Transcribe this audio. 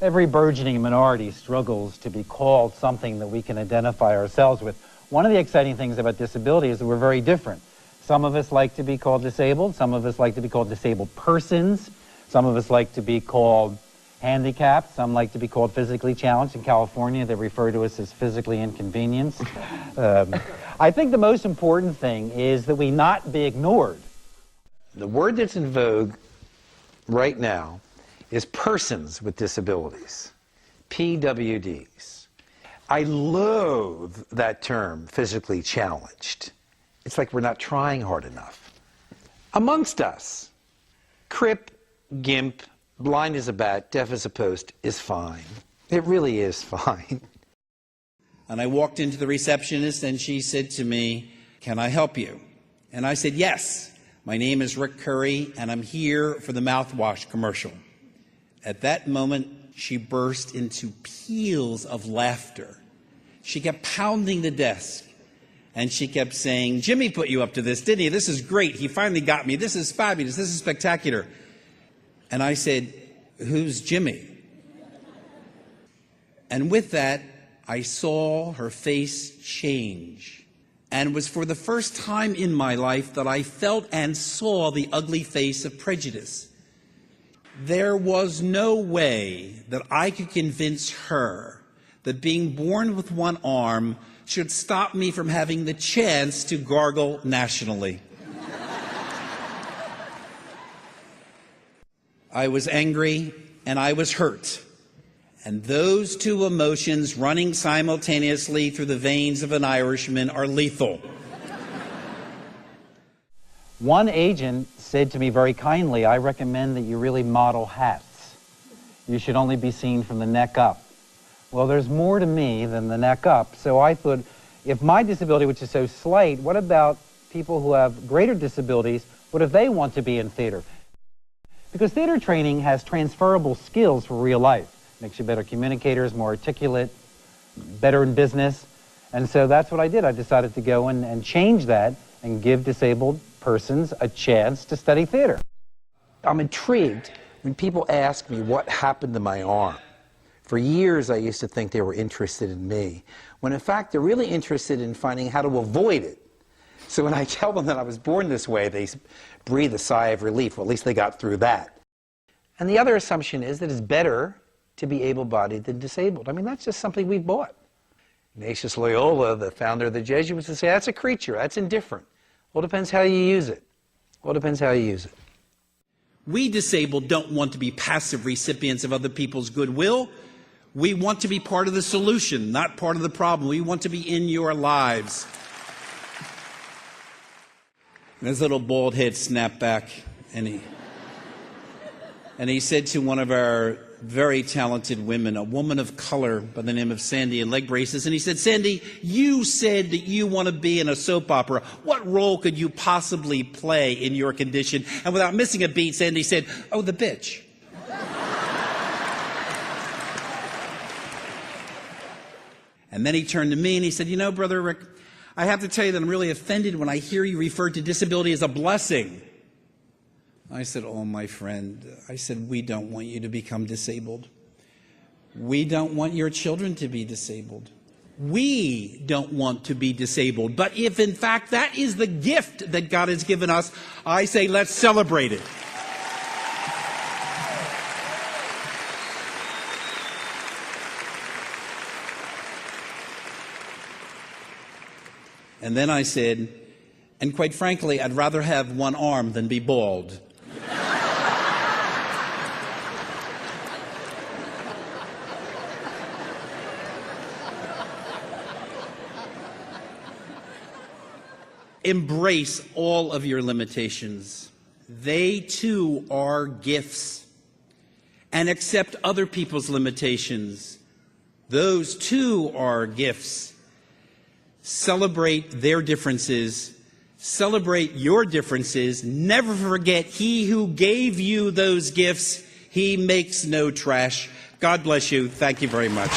Every burgeoning minority struggles to be called something that we can identify ourselves with. One of the exciting things about disability is that we're very different. Some of us like to be called disabled. Some of us like to be called disabled persons. Some of us like to be called handicapped. Some like to be called physically challenged. In California, they refer to us as physically inconvenienced. I think the most important thing is that we not be ignored. The word that's in vogue right now is persons with disabilities, PWDs. I loathe that term, physically challenged. It's like we're not trying hard enough. Amongst us, crip, gimp, blind as a bat, deaf as a post is fine. It really is fine. And I walked into the receptionist and she said to me, "Can I help you?" And I said, "Yes. My name is Rick Curry and I'm here for the mouthwash commercial." At that moment, she burst into peals of laughter. She kept pounding the desk and she kept saying, "Jimmy put you up to this, didn't he? This is great. He finally got me. This is fabulous. This is spectacular." And I said, "Who's Jimmy?" And with that, I saw her face change. And it was for the first time in my life that I felt and saw the ugly face of prejudice. There was no way that I could convince her that being born with one arm should stop me from having the chance to gargle nationally. I was angry and I was hurt. And those two emotions running simultaneously through the veins of an Irishman are lethal. One agent said to me very kindly, "I recommend that you really model hats. You should only be seen from the neck up." Well, there's more to me than the neck up, so I thought, if my disability, which is so slight, what about people who have greater disabilities? What if they want to be in theater? Because theater training has transferable skills for real life. Makes you better communicators, more articulate, better in business. And so that's what I did. I decided to go and change that and give disabled persons a chance to study theater. I'm intrigued when people ask me what happened to my arm. For years, I used to think they were interested in me, when in fact, they're really interested in finding how to avoid it. So when I tell them that I was born this way, they breathe a sigh of relief. Well, at least they got through that. And the other assumption is that it's better to be able-bodied than disabled. I mean, that's just something we've bought. Ignatius Loyola, the founder of the Jesuits, would say, that's a creature, that's indifferent. Well, it depends how you use it. Well, it depends how you use it. We disabled don't want to be passive recipients of other people's goodwill. We want to be part of the solution, not part of the problem. We want to be in your lives. And his little bald head snapped back, and he said to one of our very talented women, a woman of color by the name of Sandy in leg braces, and he said, "Sandy, you said that you want to be in a soap opera. What role could you possibly play in your condition?" And without missing a beat, Sandy said, "Oh, the bitch." And then he turned to me and he said, "You know, Brother Rick, I have to tell you that I'm really offended when I hear you refer to disability as a blessing." I said, "Oh, my friend," I said, "we don't want you to become disabled. We don't want your children to be disabled. We don't want to be disabled. But if, in fact, that is the gift that God has given us, I say let's celebrate it." And then I said, "And quite frankly, I'd rather have one arm than be bald." Embrace all of your limitations. They too are gifts. And accept other people's limitations. Those too are gifts. Celebrate their differences. Celebrate your differences. Never forget he who gave you those gifts. He makes no trash. God bless you. Thank you very much.